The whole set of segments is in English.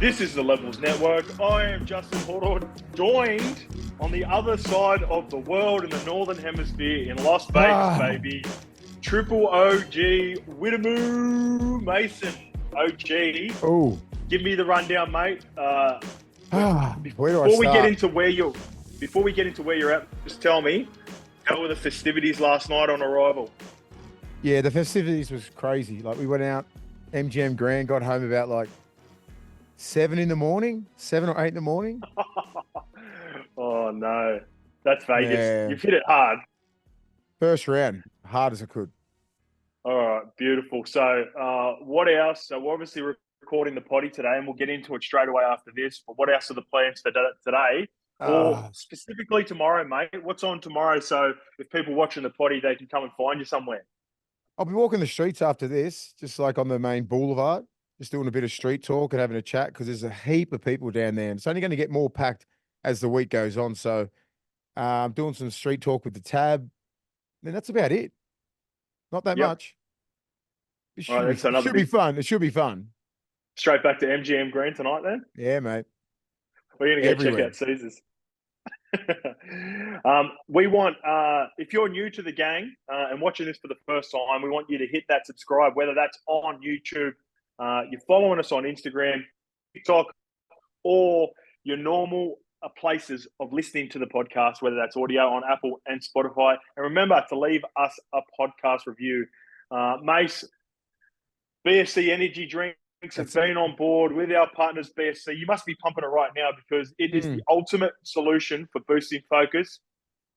This is the Levels Network. I am Justin Horo, joined on the other side of the world in the Northern Hemisphere in Las Vegas, baby. Triple OG, Willie Mason OG. Oh, Give me the rundown, mate. Before we get into where you're at, just tell me, how were the festivities last night on arrival? Yeah, the festivities was crazy. Like, we went out, MGM Grand, got home about like 7 or 8 in the morning. Oh no, that's Vegas. Yeah. You've hit it hard. First round, hard as I could. All right, beautiful. So, what else? So, we're obviously recording the potty today, and we'll get into it straight away after this. But what else are the plans for today, or specifically tomorrow, mate? What's on tomorrow? So, if people watching the potty, they can come and find you somewhere. I'll be walking the streets after this, just like on the main boulevard, just doing a bit of street talk and having a chat because there's a heap of people down there, and it's only going to get more packed as the week goes on. So, I'm doing some street talk with the tab, and that's about it. Not that much. It should be fun. It should be fun. Straight back to MGM Green tonight, then. Yeah, mate. We're going to go check out Caesars. We want, if you're new to the gang and watching this for the first time, we want you to hit that subscribe, whether that's on YouTube, you're following us on Instagram, TikTok, or your normal places of listening to the podcast, whether that's audio on Apple and Spotify. And remember to leave us a podcast review. Mace, BSC Energy Drinks have been on board with our partners, BSC. You must be pumping it right now because it is the ultimate solution for boosting focus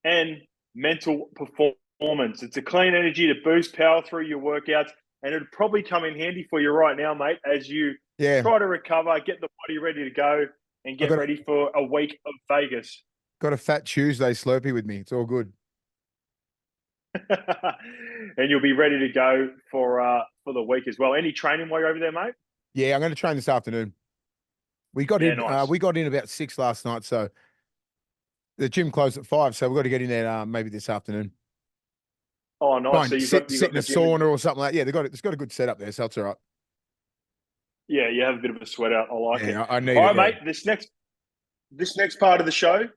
and mental performance. It's a clean energy to boost power through your workouts, and it'd probably come in handy for you right now, mate, as you try to recover, get the body ready to go, and get ready for a week of Vegas. Got a Fat Tuesday Slurpee with me. It's all good. And you'll be ready to go for the week as well. Any training while you're over there, mate? Yeah, I'm going to train this afternoon. We got in. Nice. We got in about 6 last night, so the gym closed at 5. So we've got to get in there maybe this afternoon. Oh, nice. So sit in a sauna or something like that. Yeah, it's got a good setup there, so it's all right. Yeah, you have a bit of a sweat out. I like it. I need all it. Right, mate. This next part of the show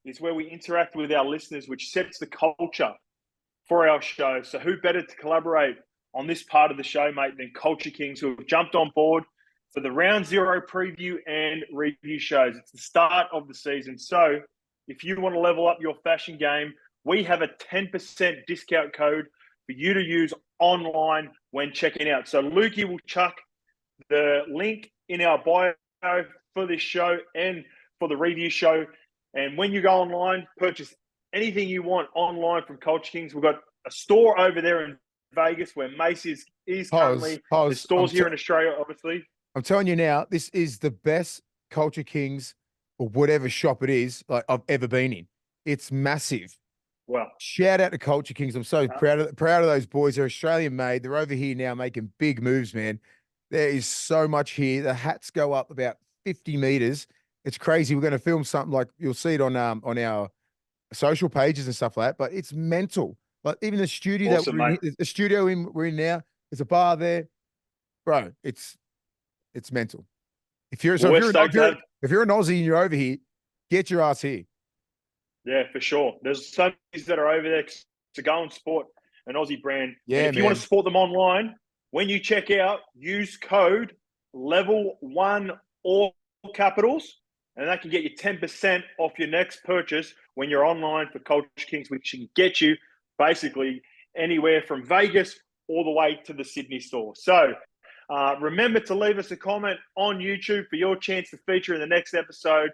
is where we interact with our listeners, which sets the culture for our show. So who better to collaborate on this part of the show, mate, than Culture Kings, who have jumped on board for the Round Zero preview and review shows. It's the start of the season. So if you want to level up your fashion game, we have a 10% discount code for you to use online when checking out. So Lukey will chuck the link in our bio for this show and for the review show. And when you go online, purchase anything you want online from Culture Kings. We've got a store over there in Vegas where Mace is currently. There's stores here in Australia, obviously. I'm telling you now, this is the best Culture Kings or whatever shop it is like I've ever been in. It's massive. Wow. Shout out to Culture Kings. I'm so proud of those boys. They're Australian made. They're over here now making big moves, man. There is so much here. The hats go up about 50 meters. It's crazy. We're going to film something like you'll see it on our social pages and stuff like that, but it's mental. Like even the studio we're in now, there's a bar there, bro. It's mental. If you're an Aussie and you're over here, get your ass here. Yeah, for sure. There's some that are over there to go and support an Aussie brand. Yeah, and if you want to support them online, when you check out, use code level1 all capitals, and that can get you 10% off your next purchase when you're online for Culture Kings, which can get you basically anywhere from Vegas all the way to the Sydney store. So remember to leave us a comment on YouTube for your chance to feature in the next episode,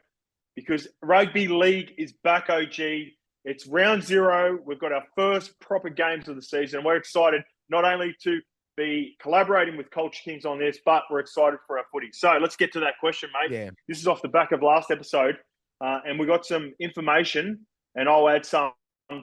because Rugby League is back, OG. It's Round Zero. We've got our first proper games of the season. We're excited not only to be collaborating with Culture Kings on this, but we're excited for our footy. So let's get to that question, mate. Yeah. This is off the back of last episode, and we got some information, and I'll add some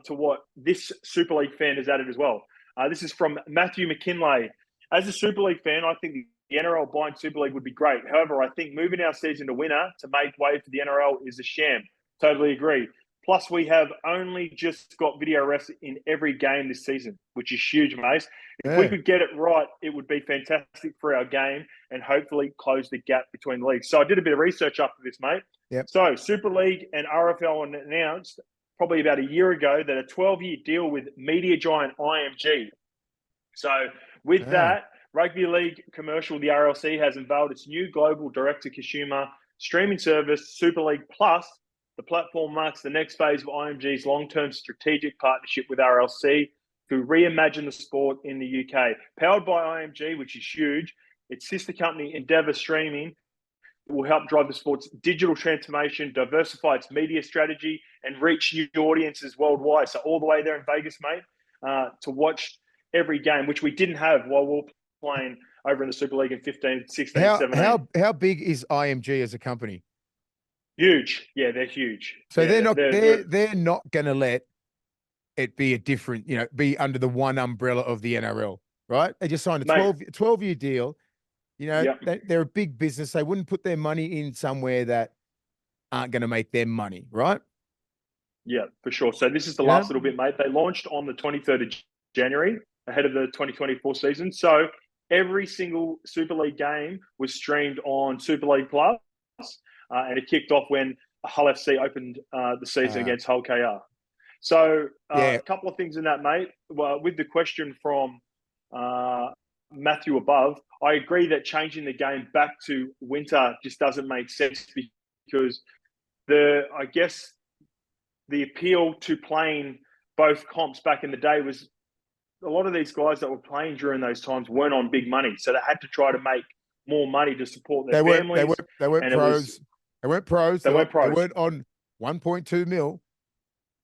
to what this Super League fan has added as well. This is from Matthew McKinlay. As a Super League fan, I think the NRL buying Super League would be great. However, I think moving our season to winner to make way for the NRL is a sham. Totally agree. Plus, we have only just got video refs in every game this season, which is huge, mate. If we could get it right, it would be fantastic for our game and hopefully close the gap between leagues. So I did a bit of research after this, mate. Yep. So Super League and RFL announced probably about a year ago that a 12-year deal with media giant IMG. So with that, Rugby League Commercial, the RLC, has unveiled its new global direct-to-consumer streaming service, Super League Plus. The platform marks the next phase of IMG's long-term strategic partnership with RLC to reimagine the sport in the UK. Powered by IMG, which is huge, its sister company Endeavour Streaming will help drive the sport's digital transformation, diversify its media strategy, and reach new audiences worldwide. So all the way there in Vegas, mate, to watch every game, which we didn't have while we were playing over in the Super League in 15, 16, 17. How big is IMG as a company? Huge. Yeah, they're huge. So yeah, they're not going to let it be a different, be under the one umbrella of the NRL, right? They just signed a 12-year deal. They're a big business. They wouldn't put their money in somewhere that aren't going to make them money, right? Yeah, for sure. So this is the last little bit, mate. They launched on the 23rd of January ahead of the 2024 season. So every single Super League game was streamed on Super League Plus, and it kicked off when Hull FC opened the season against Hull KR. So a couple of things in that, mate. Well, with the question from Matthew above, I agree that changing the game back to winter just doesn't make sense because I guess the appeal to playing both comps back in the day was a lot of these guys that were playing during those times weren't on big money. So they had to try to make more money to support their families. They weren't pros. They weren't pros. They weren't on 1.2 mil.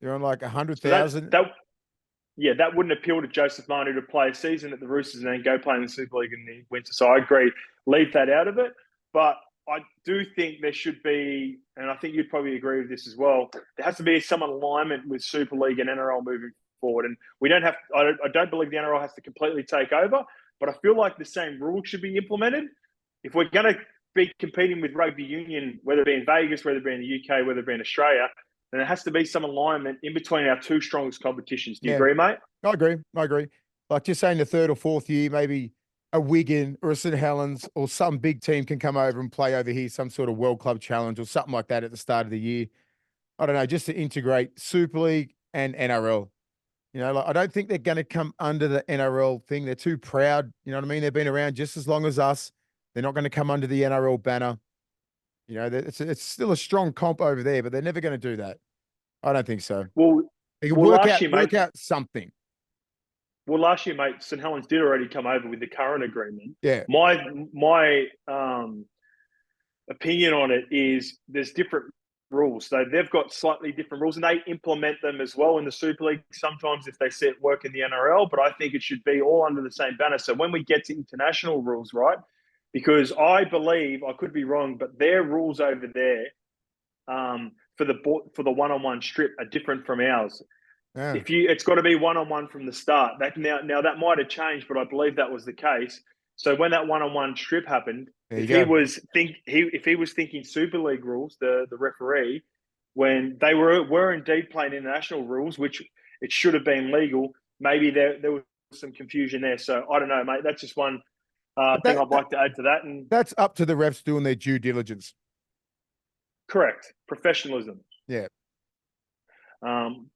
They're on like 100,000. That wouldn't appeal to Joseph Manu to play a season at the Roosters and then go play in the Super League in the winter. So I agree, leave that out of it. But I do think there should be, and I think you'd probably agree with this as well, there has to be some alignment with Super League and NRL moving forward. And we don't have, I don't believe the NRL has to completely take over, but I feel like the same rules should be implemented. If we're going to be competing with rugby union, whether it be in Vegas, whether it be in the UK, whether it be in Australia, then there has to be some alignment in between our two strongest competitions. Do you agree, mate? I agree. Like just saying the third or fourth year, maybe a Wigan or a St Helens or some big team can come over and play over here, some sort of World Club Challenge or something like that at the start of the year. I don't know, just to integrate Super League and NRL. I don't think they're going to come under the NRL thing. They're too proud. You know what I mean? They've been around just as long as us. They're not going to come under the NRL banner. It's still a strong comp over there, but they're never going to do that. I don't think so. Well, they can work out something. Well, last year, mate, St Helens did already come over with the current agreement. Yeah. My opinion on it is there's different rules. So they've got slightly different rules, and they implement them as well in the Super League sometimes if they see it work in the NRL, but I think it should be all under the same banner. So when we get to international rules, right, because I believe, I could be wrong, but their rules over there for the one-on-one strip are different from ours. Yeah. It's got to be one-on-one from the start. Now that might have changed, but I believe that was the case. So when that one-on-one strip happened, if he was thinking Super League rules, the referee, when they were indeed playing international rules, which it should have been legal, maybe there was some confusion there. So I don't know, mate. That's just one thing I'd like to add to that. And that's up to the refs doing their due diligence. Correct. Professionalism. Yeah.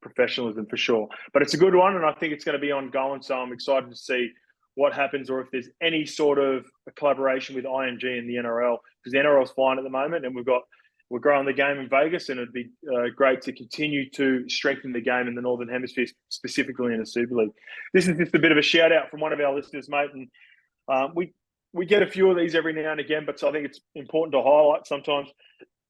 Professionalism for sure. But it's a good one, and I think it's going to be ongoing. So I'm excited to see what happens, or if there's any sort of a collaboration with IMG and the NRL, because the NRL's fine at the moment, and we're growing the game in Vegas, and it'd be great to continue to strengthen the game in the Northern Hemisphere, specifically in the Super League. This is just a bit of a shout out from one of our listeners, mate, and we get a few of these every now and again, but I think it's important to highlight sometimes.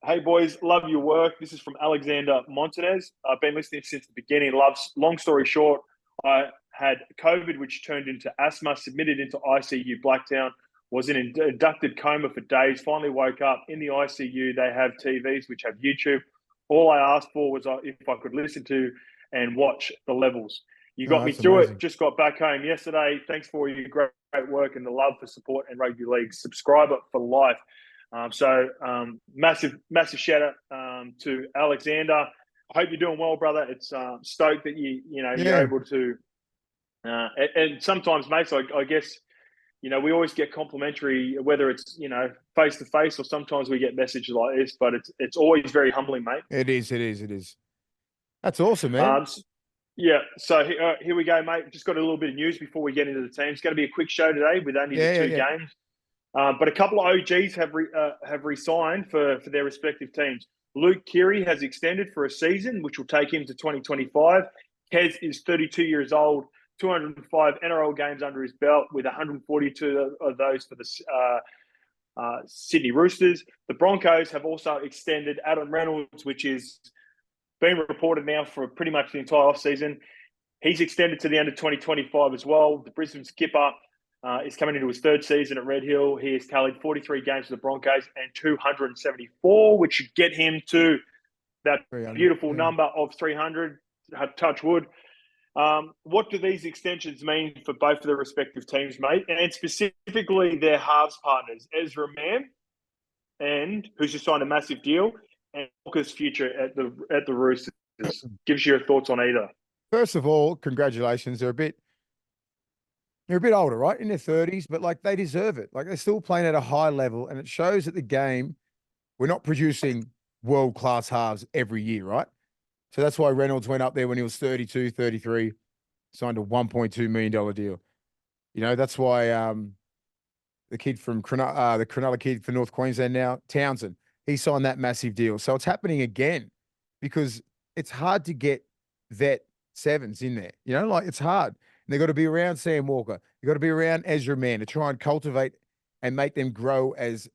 Hey, boys, love your work. This is from Alexander Montanez. I've been listening since the beginning. Long story short, I had COVID, which turned into asthma, submitted into ICU Blacktown, was in an inducted coma for days, finally woke up. In the ICU, they have TVs, which have YouTube. All I asked for was if I could listen to and watch the levels. You got me through it. Just got back home yesterday. Thanks for your great work and the love for support and rugby league. Subscriber for life. Massive shout out to Alexander. I hope you're doing well, brother. It's stoked that you're able to. And sometimes, mate, so I guess we always get complimentary, whether it's face to face or sometimes we get messages like this. But it's always very humbling, mate. It is. That's awesome, man. Yeah. So here we go, mate. Just got a little bit of news before we get into the team. It's going to be a quick show today with only the two games. But a couple of OGs have re-signed for their respective teams. Luke Keary has extended for a season, which will take him to 2025. Kez is 32 years old, 205 NRL games under his belt, with 142 of those for the Sydney Roosters. The Broncos have also extended Adam Reynolds, which is been reported now for pretty much the entire off-season. He's extended to the end of 2025 as well. The Brisbane skipper is coming into his third season at Red Hill. He has tallied 43 games for the Broncos and 274, which should get him to that beautiful number of 300. Touch wood. What do these extensions mean for both of their respective teams, mate? And specifically their halves partners, Ezra Mam, and who's just signed a massive deal, and Walker's future at the Roosters. Gives you your thoughts on either. First of all, congratulations. They're a bit older, right? In their 30s, but like they deserve it. Like they're still playing at a high level, and it shows that the game, we're not producing world-class halves every year, right? So that's why Reynolds went up there when he was 32, 33, signed a $1.2 million deal. That's why the kid from the Cronulla kid for North Queensland now, Townsend, he signed that massive deal. So it's happening again because it's hard to get vet sevens in there. It's hard. And they've got to be around Sam Walker. You've got to be around Ezra Mann to try and cultivate and make them grow as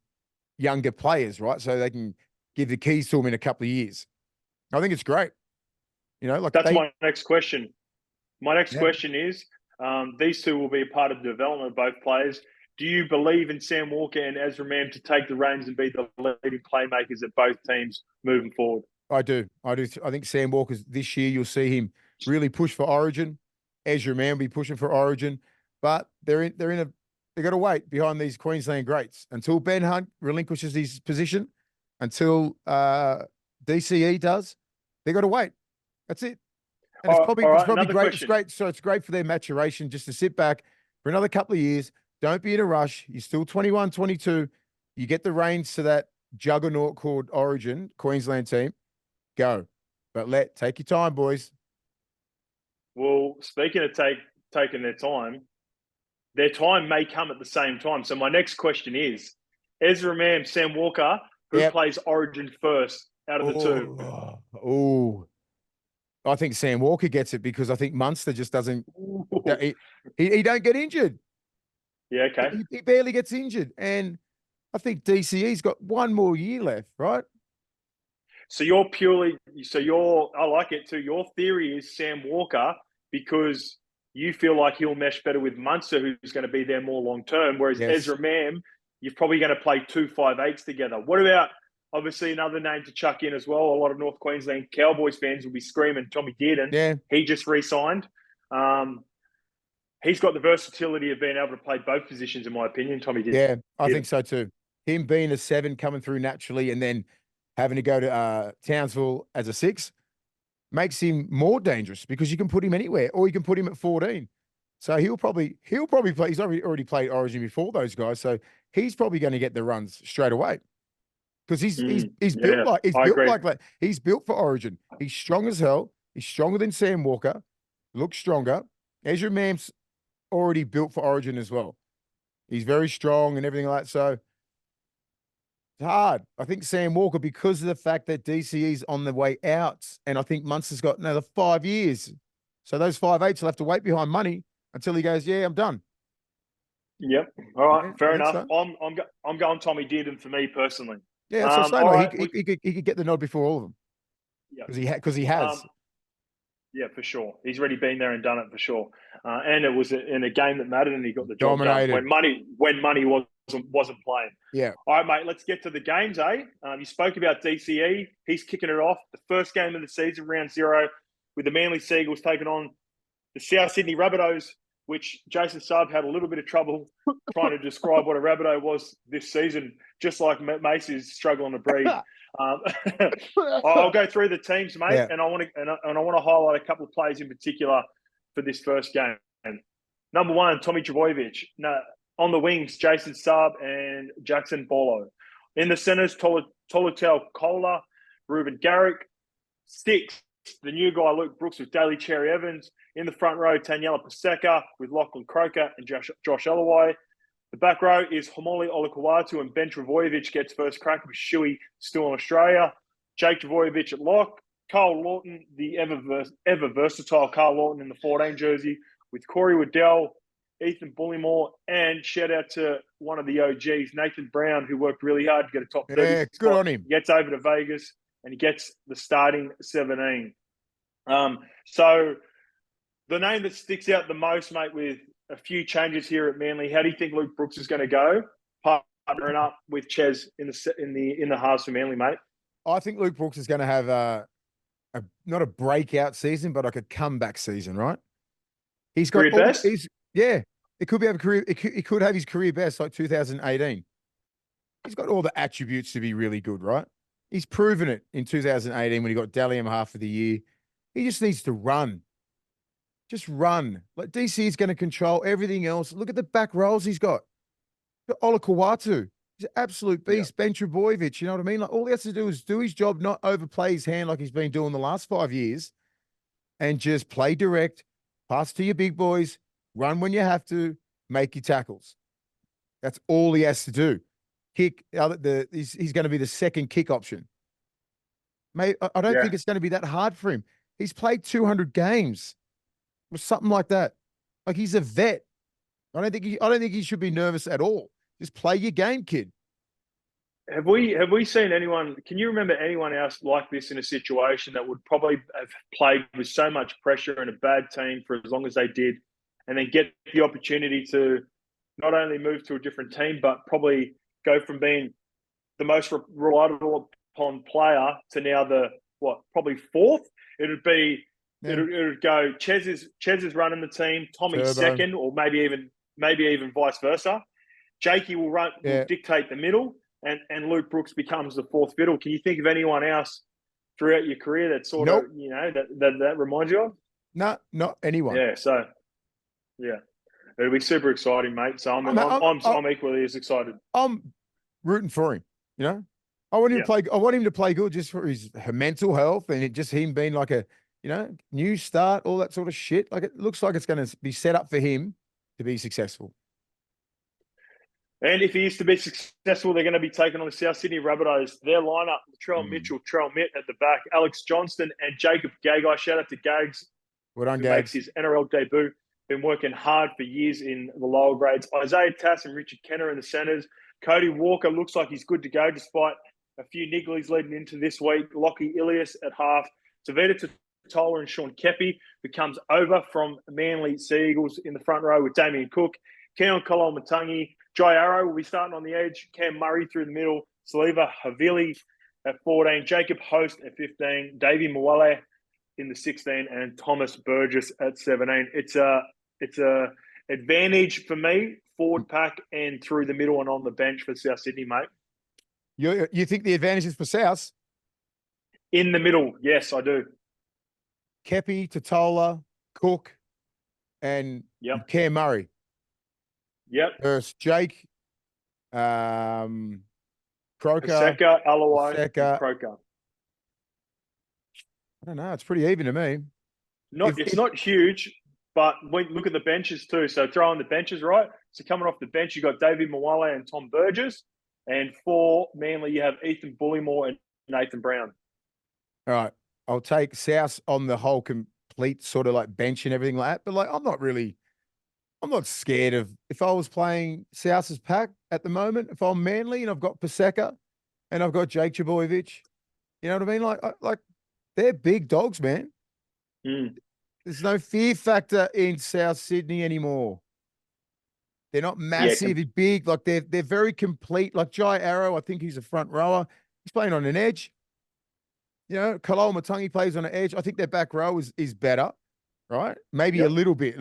younger players, right? So they can give the keys to them in a couple of years. I think it's great. That's my next question. My next question is, these two will be a part of the development of both players. Do you believe in Sam Walker and Ezra Mam to take the reins and be the leading playmakers at both teams moving forward? I do. I think Sam Walker's this year, you'll see him really push for Origin. Ezra Mam will be pushing for Origin, but they got to wait behind these Queensland greats until Ben Hunt relinquishes his position, until DCE does. They got to wait. That's it. And it's probably great. Question. It's great. So it's great for their maturation just to sit back for another couple of years. Don't be in a rush. You're still 21, 22. You get the reins to that juggernaut called Origin, Queensland team. Go. But take your time, boys. Well, speaking of taking their time may come at the same time. So my next question is, Ezra Mam, Sam Walker, who plays Origin first out of the two? I think Sam Walker gets it because I think Munster just doesn't he don't get injured. Yeah, okay. He barely gets injured. And I think DCE's got one more year left, right? So I like it too. Your theory is Sam Walker because you feel like he'll mesh better with Munster, who's going to be there more long term. Whereas Ezra Mam, you're probably going to play 2 5/8s together. What about obviously another name to chuck in as well? A lot of North Queensland Cowboys fans will be screaming Tommy Dearden. Yeah. He just re-signed. He's got the versatility of being able to play both positions, in my opinion, Tommy Dearden. Yeah, I think so too. Him being a 7 coming through naturally and then having to go to Townsville as a 6 makes him more dangerous because you can put him anywhere or you can put him at 14. So he'll probably play. He's already played Origin before those guys. So he's probably going to get the runs straight away because he's built like that. He's built for Origin. He's strong as hell. He's stronger than Sam Walker. Looks stronger. Ezra Mam's already built for Origin as well. He's very strong and everything like that. So it's hard. I think Sam Walker, because of the fact that DCE's on the way out, and I think Munster's got another 5 years. So those 5/8 will have to wait behind money until he goes, I'm done. Yep. All right. Fair enough. So. I'm going Tommy Dearden for me personally. Yeah. So he could get the nod before all of them. Yeah. Because he has. Yeah, for sure. He's already been there and done it for sure. And it was in a game that mattered, and he got the job done when money wasn't playing. Yeah. All right, mate. Let's get to the games, eh? You spoke about DCE. He's kicking it off. The first game of the season, round 0, with the Manly Seagulls taking on the South Sydney Rabbitohs, which Jason Saab had a little bit of trouble trying to describe what a Rabbitoh was this season, just like Mace is struggling to breathe. Um, I'll go through the teams, mate, Yeah. and I want to highlight a couple of players in particular for this first game. Number one, Tommy Trbojevic. No, on the wings, Jason Saab and Jackson Bolo. In the centres, Tolutel Kohler, Ruben Garrick. 6, the new guy, Luke Brooks, with Daly Cherry Evans. In the front row, Taniela Paseka with Lachlan Croker and Josh Ellaway. The back row is Homoli Olakawatu, and Ben Trbojevic gets first crack with Shuey still in Australia. Jake Trbojevic at lock. Carl Lawton, the ever versatile Carl Lawton in the 14 jersey, with Corey Waddell, Ethan Bullymore, and shout out to one of the OGs, Nathan Brown, who worked really hard to get a top 30 Yeah, good on him. He gets over to Vegas and he gets the starting 17. So the name that sticks out the most, mate, with a few changes here at Manly, how do you think Luke Brooks is going to go, partnering up with Ches in the halves for Manly, mate? I think Luke Brooks is going to have not a breakout season, but like a comeback season, right? He's got career best. It could be a career. He could have his career best like 2018. He's got all the attributes to be really good, right? He's proven it in 2018 when he got Dalian half of the year. He just needs to run. Just run. Like DC is going to control everything else. Look at the back rows he's got. Ola Kawatu. He's an absolute beast. Yeah. Ben Trbojevic, you know what I mean? Like all he has to do is do his job, not overplay his hand like he's been doing the last 5 years, and just play direct, pass to your big boys, run when you have to, make your tackles. That's all he has to do. Kick. He's going to be the second kick option. Mate, I don't think it's going to be that hard for him. He's played 200 games or something like that. Like he's a vet. I don't think he should be nervous at all. Just play your game, kid. Have we seen anyone? Can you remember anyone else like this in a situation that would probably have played with so much pressure and a bad team for as long as they did, and then get the opportunity to not only move to a different team, but probably go from being the most reliable upon player to now probably fourth? It'd go Ches is running the team, Tommy's second, or maybe even vice versa. Jakey will dictate the middle, and Luke Brooks becomes the fourth fiddle. Can you think of anyone else throughout your career that sort of that reminds you of? No, not anyone. Yeah, so it'll be super exciting, mate. So I'm equally as excited. I'm rooting for him. You know, I want him to play. I want him to play good just for his mental health and just him being like a new start, all that sort of shit. Like it looks like it's going to be set up for him to be successful. And if he is to be successful, they're going to be taking on the South Sydney Rabbitohs. Their lineup: Latrell Mitchell, Trell Mitt at the back, Alex Johnston, and Jacob Gagai. Shout out to Gags. Well done, Gags. Makes his NRL debut. Been working hard for years in the lower grades. Isaiah Tass and Richard Kenner in the centres. Cody Walker looks like he's good to go despite a few nigglies leading into this week. Lockie Ilias at half. Tavita Tola and Sean Kepi, who comes over from Manly Sea Eagles in the front row with Damien Cook. Keon Koloamatangi. Jai Arrow will be starting on the edge. Cam Murray through the middle. Saliva Havili at 14. Jacob Host at 15. Davey Mwale in the 16. And Thomas Burgess at 17. It's a advantage for me, forward pack and through the middle and on the bench for South Sydney, mate. You think the advantage is for South? In the middle, yes, I do. Kepi, Totola, Cook, and Cam Murray. Yep. There's Jake, Croker, Paseka, Allaway, Croker. I don't know. It's pretty even to me. It's not huge, but we look at the benches too. So throw on the benches, right? So coming off the bench, you got David Mwale and Tom Burgess. And for Manly, you have Ethan Bullymore and Nathan Brown. All right. I'll take South on the whole complete sort of like bench and everything like that. But like, I'm not scared of if I was playing South's pack at the moment. If I'm Manly and I've got Paseka and I've got Jake Trbojevic, you know what I mean? Like they're big dogs, man. There's no fear factor in South Sydney anymore. They're not massive, big. Like they're very complete. Like Jai Arrow, I think he's a front rower. He's playing on an edge. You know, Koloamatangi plays on an edge. I think their back row is better, right? Maybe a little bit.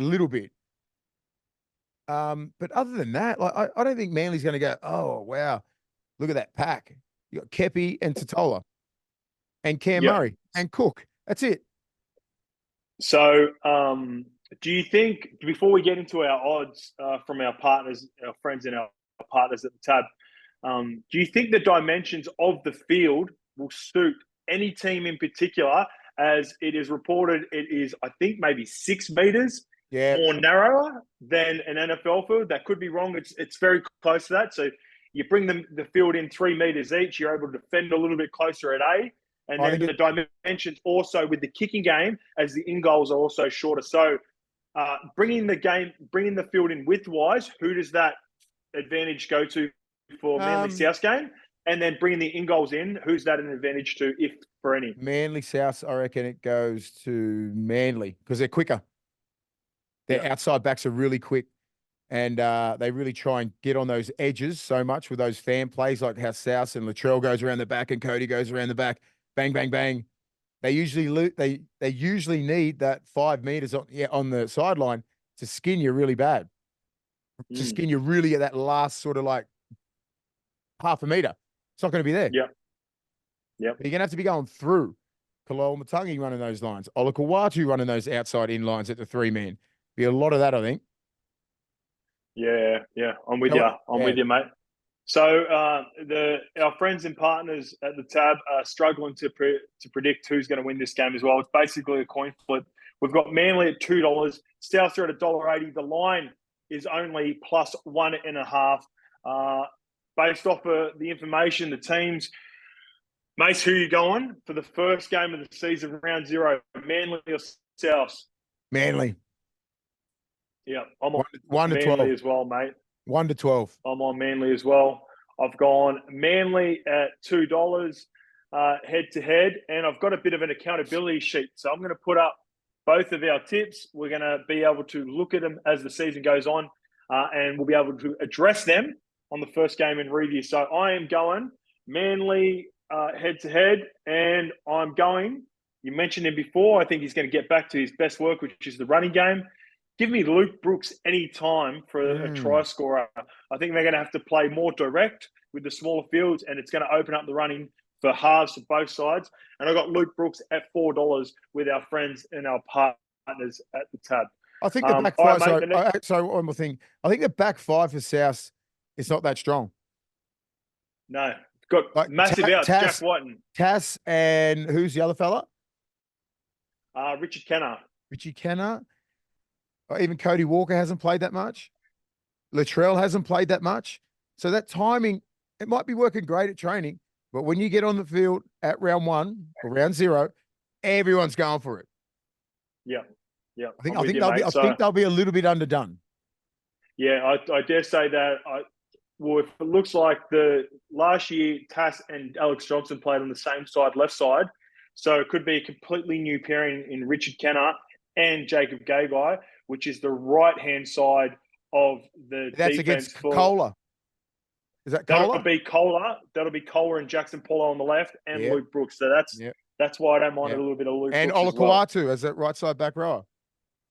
But other than that, like I don't think Manly's going to go, oh wow, look at that pack. You got Kepi and Totola and Cam Yep. Murray and Cook. That's it. So, do you think, before we get into our odds from our partners, our friends and our partners at the tab, do you think the dimensions of the field will suit any team in particular? As it is reported, it is, I think, maybe 6 meters more narrower than an NFL field. That could be wrong. It's very close to that. So you bring the field in 3 meters each, you're able to defend a little bit closer at A. And then the dimensions also with the kicking game, as the in goals are also shorter. So bringing the field in width-wise, who does that advantage go to for Manly South game? And then bringing the in goals in, who's that an advantage to, if for any? Manly South, I reckon it goes to Manly because they're quicker. Their outside backs are really quick, and they really try and get on those edges so much with those fan plays, like how South and Latrell goes around the back and Cody goes around the back, bang, bang, bang. They usually they usually need that 5 meters on the sideline to skin you really bad, to skin you really at that last sort of like half a meter. It's not going to be there. Yeah. You're going to have to be going through. Kalol Matangi running those lines. Olakawatu running those outside in lines at the 3-man. Be a lot of that, I think. Yeah. I'm with you. I'm with you, mate. So our friends and partners at the tab are struggling to predict who's going to win this game as well. It's basically a coin flip. We've got Manly at $2. South are at $1.80. The line is only plus 1.5. Based off of the information, the teams, Mace, who you going for the first game of the season, round 0, Manly or South? Manly. Yeah, I'm on 1 to Manly 12 as well, mate. 1 to 12. I'm on Manly as well. I've gone Manly at $2 head to head, and I've got a bit of an accountability sheet. So I'm going to put up both of our tips. We're going to be able to look at them as the season goes on, and we'll be able to address them on the first game in review. So I am going Manly head to head, and I'm going, you mentioned him before, I think he's going to get back to his best work, which is the running game. Give me Luke Brooks any time for a try scorer. I think they're going to have to play more direct with the smaller fields, and it's going to open up the running for halves for both sides. And I got Luke Brooks at $4 with our friends and our partners at the tab. I think the back five. So one more thing. I think the back five for South is not that strong. No, got like massive outs. Jack Whiten, Tass, and who's the other fella? Richard Kenner. Richie Kenner. Even Cody Walker hasn't played that much. Latrell hasn't played that much. So that timing, it might be working great at training, but when you get on the field at round 1 or round 0, everyone's going for it. Yeah. I think they'll be a little bit underdone. Yeah, I dare say that. If it looks like the last year, Tass and Alex Johnson played on the same side, left side, so it could be a completely new pairing in Richard Kenner and Jacob Gagai, which is the right-hand side of the That's defense. Against Kohler. Is that Kohler? That'll be Kohler and Jackson Paulo on the left, and Luke Brooks. So that's why I don't mind a little bit of Luke and Brooks Olakawatu as that right side back rower.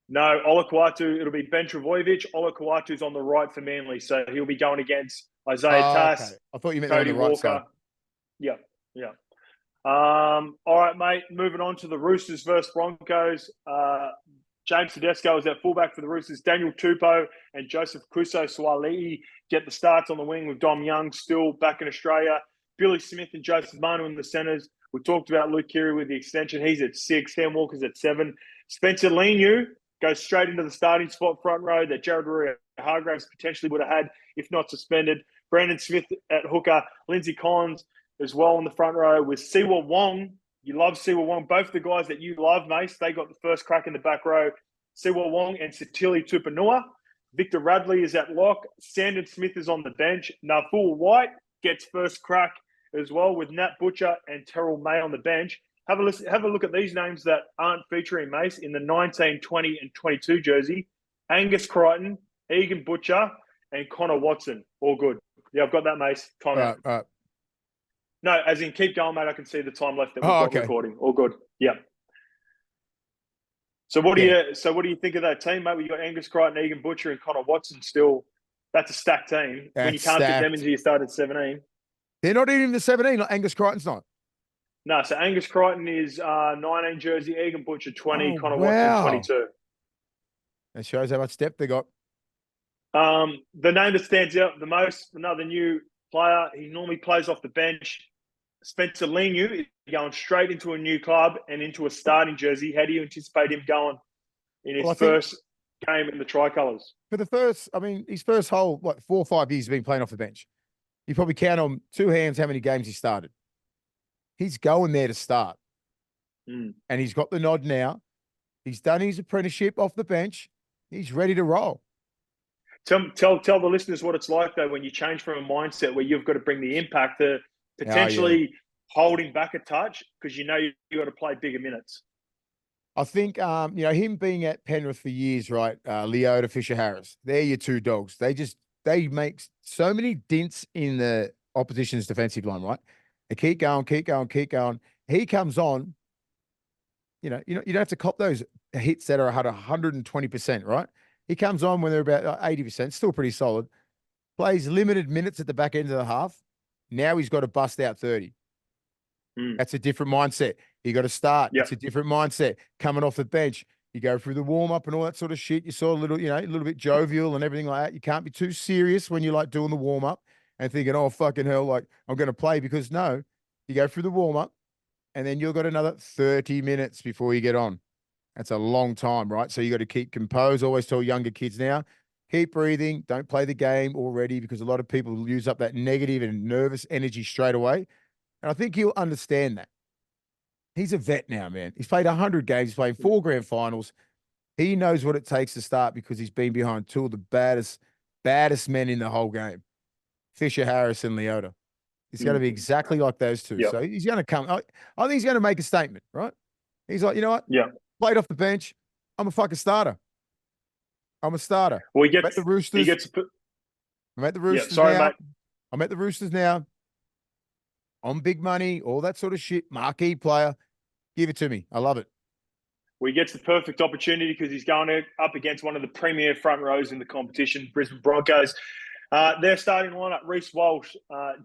No, Olakawatu, it'll be Ben Travojevic. Olakawatu's on the right for Manly, so he'll be going against Isaiah Tass. Okay. I thought you meant Cody on the right Walker. side. Yeah. All right, mate. Moving on to the Roosters versus Broncos. James Tedesco is at fullback for the Roosters. Daniel Tupou and Joseph Kuso-Suali'i get the starts on the wing with Dom Young still back in Australia. Billy Smith and Joseph Manu in the centres. We talked about Luke Keary with the extension. He's at 6. Sam Walker's at 7. Spencer Leniu goes straight into the starting spot front row that Jared Hargraves potentially would have had if not suspended. Brandon Smith at hooker. Lindsay Collins as well in the front row with Siwa Wong. You love Siwa Wong. Both the guys that you love, Mace, they got the first crack in the back row. Siwa Wong and Satili Tupanua. Victor Radley is at lock. Sandon Smith is on the bench. Naful White gets first crack as well with Nat Butcher and Terrell May on the bench. Have a look at these names that aren't featuring Mace in the 19, 20, and 22 jersey. Angus Crichton, Egan Butcher, and Connor Watson. All good. Yeah, I've got that, Mace. Time out. Right. No, as in keep going, mate. I can see the time left that we've got recording. All good. Yeah. So what do you think of that team, mate? We got Angus Crichton, Egan Butcher, and Connor Watson still. That's a stacked team. When you can't fit them into your start at 17. They're not even in the 17. Like Angus Crichton's not. No, so Angus Crichton is 19 jersey, Egan Butcher 20, Oh, Connor Watson wow. 22. That shows how much depth they got. The name that stands out the most, another new player, he normally plays off the bench. Spencer Leniu is going straight into a new club and into a starting jersey. How do you anticipate him going in his first game in the tricolours? For the first, his first whole, 4 or 5 years he's been playing off the bench. You probably count on 2 hands how many games he started. He's going there to start. And he's got the nod now. He's done his apprenticeship off the bench. He's ready to roll. Tell the listeners what it's like, though, when you change from a mindset where you've got to bring the impact to potentially holding back a touch because you got to play bigger minutes. I think, him being at Penrith for years, right? Leota, Fisher Harris, they're your 2 dogs. They make so many dints in the opposition's defensive line, right? They keep going. He comes on, you don't have to cop those hits that are at 120%, right? He comes on when they're about 80%, still pretty solid. Plays limited minutes at the back end of the half. Now he's got to bust out 30. That's a different mindset. You got to start. It's a different mindset. Coming off the bench, you go through the warm-up and all that sort of shit. You saw a little bit jovial and everything like that. You can't be too serious when you're doing the warm-up and thinking, oh, fucking hell, I'm going to play, because no, you go through the warm-up and then you've got another 30 minutes before you get on. That's a long time, right? So you got to keep composed. Always tell younger kids now, keep breathing. Don't play the game already, because a lot of people use up that negative and nervous energy straight away. And I think he'll understand that. He's a vet now, man. He's played 100 games. He's played 4 grand finals. He knows what it takes to start, because he's been behind 2 of the baddest men in the whole game, Fisher Harris and Leota. He's going to be exactly like those 2. So he's going to come. I think he's going to make a statement, right? He's like, you know what? Played off the bench. I'm a fucking starter. I'm a starter. Well, I'm at the Roosters. I'm at the Roosters now. Mate. I'm at the Roosters now. On big money, all that sort of shit. Marquee player. Give it to me. I love it. Well, he gets the perfect opportunity because he's going up against one of the premier front rows in the competition, Brisbane Broncos. Their starting lineup: Reece Walsh,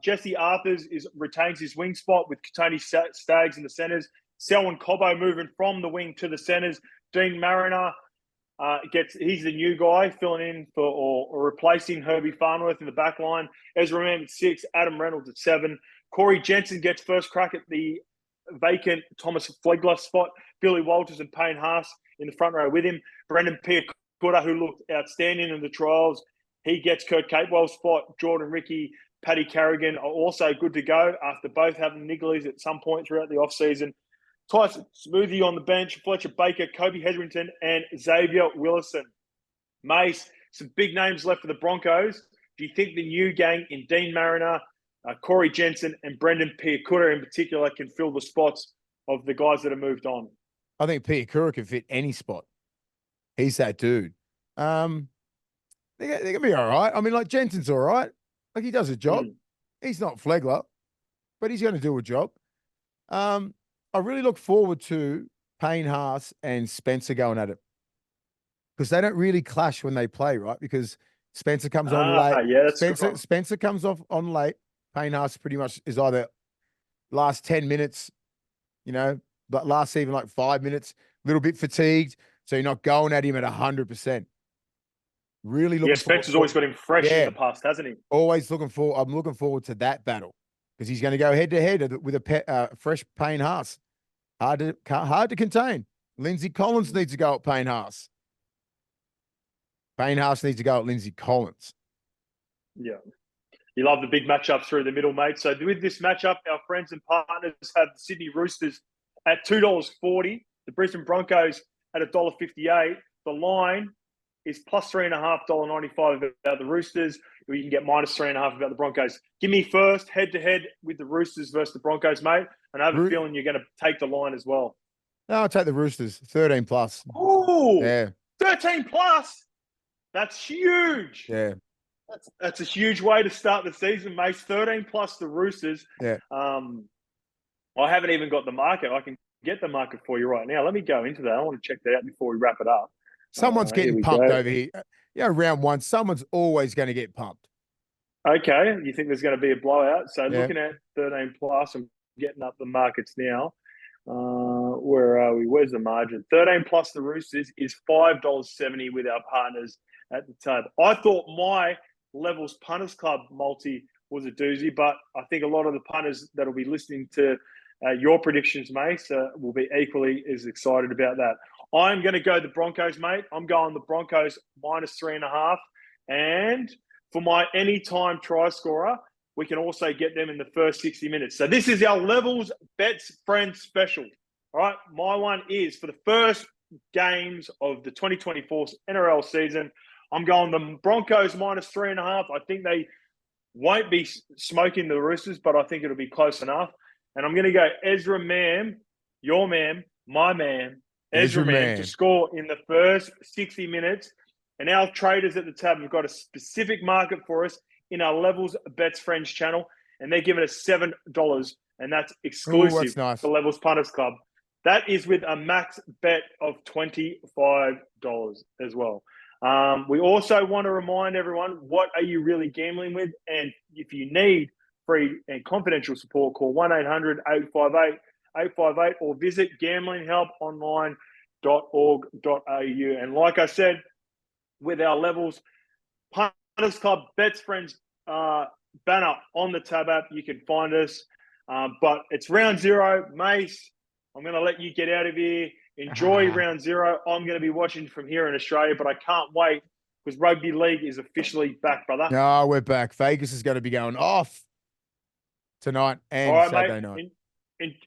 Jesse Arthurs retains his wing spot with Tony Staggs in the centres. Selwyn Cobbo moving from the wing to the centres. Dean Mariner he's the new guy filling in for or replacing Herbie Farnworth in the back line. Ezra Mam at 6, Adam Reynolds at 7. Corey Jensen gets first crack at the vacant Thomas Flegler spot. Billy Walters and Payne Haas in the front row with him. Brendan Piakura, who looked outstanding in the trials, he gets Kurt Capewell's spot. Jordan Ricky, Paddy Carrigan are also good to go after both having nigglies at some point throughout the off-season. Tyson Smoothie on the bench, Fletcher Baker, Kobe Hetherington, and Xavier Willison. Mace, some big names left for the Broncos. Do you think the new gang in Dean Mariner, Corey Jensen, and Brendan Piakura in particular can fill the spots of the guys that have moved on? I think Piakura can fit any spot. He's that dude. They're going to be all right. Jensen's all right. He does a job. He's not Flegler, but he's going to do a job. I really look forward to Payne Haas and Spencer going at it, because they don't really clash when they play, right? Because Spencer comes on late. Yeah, Spencer comes off on late. Payne Haas pretty much is either last 10 minutes, but last even 5 minutes, a little bit fatigued. So you're not going at him at 100%. Really looking Spencer's always got him fresh in the past, hasn't he? Always looking forward. I'm looking forward to that battle, because he's going to go head to head with a fresh Payne Haas. Hard to contain. Lindsay Collins needs to go at Payne Haas. Payne Haas needs to go at Lindsay Collins. Yeah. You love the big matchup through the middle, mate. So with this matchup, our friends and partners have the Sydney Roosters at $2.40, the Brisbane Broncos at $1.58. The line is plus $3.5, about the Roosters, or you can get minus $3.5 about the Broncos. Give me first head-to-head with the Roosters versus the Broncos, mate. And I have a feeling you're going to take the line as well. No, I'll take the Roosters, 13 plus. Oh, yeah. 13 plus? That's huge. Yeah. That's a huge way to start the season, mate. 13 plus the Roosters. Yeah. I haven't even got the market. I can get the market for you right now. Let me go into that. I want to check that out before we wrap it up. Someone's getting pumped over here. Round 1, someone's always going to get pumped. Okay, you think there's going to be a blowout? So Yeah. looking at 13 plus, I'm getting up the markets now. Where are we? Where's the margin? 13 plus the Roosters is $5.70 with our partners at the tab. I thought my Levels Punters Club multi was a doozy, but I think a lot of the punters that'll be listening to your predictions, Mace, will be equally as excited about that. I'm going to go the Broncos, mate. I'm going the Broncos -3.5. And for my anytime try scorer, we can also get them in the first 60 minutes. So this is our Levels Bets Friends special. All right. My one is for the first games of the 2024 NRL season. I'm going the Broncos -3.5. I think they won't be smoking the Roosters, but I think it'll be close enough. And I'm going to go Ezra Mam, your man, my man, Ezra Mam, to score in the first 60 minutes. And our traders at the tab have got a specific market for us in our Levels Bets Friends channel, and they're giving us $7, and that's exclusive. That's nice. To Levels Punters Club. That is with a max bet of $25 as well. We also want to remind everyone, what are you really gambling with? And if you need free and confidential support, call 1-800-858-858 or visit gamblinghelponline.org.au. And like I said, with our Levels Punters Club Bets Friends banner on the tab app, you can find us. But it's round 0. Mace, I'm going to let you get out of here. Enjoy round 0. I'm going to be watching from here in Australia, but I can't wait because rugby league is officially back, brother. No, we're back. Vegas is going to be going off tonight and Saturday night.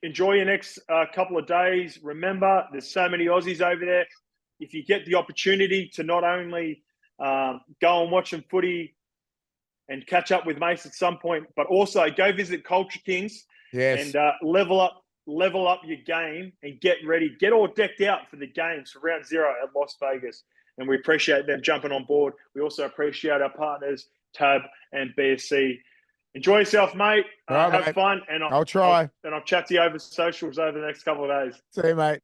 Enjoy your next couple of days. Remember, there's so many Aussies over there. If you get the opportunity to not only go and watch some footy and catch up with Mace at some point, but also go visit Culture Kings and level up your game and get ready. Get all decked out for the games for round 0 at Las Vegas. And we appreciate them jumping on board. We also appreciate our partners, Tab and BSC. Enjoy yourself, mate. Have fun. And I'll try. And I'll chat to you over socials over the next couple of days. See you, mate.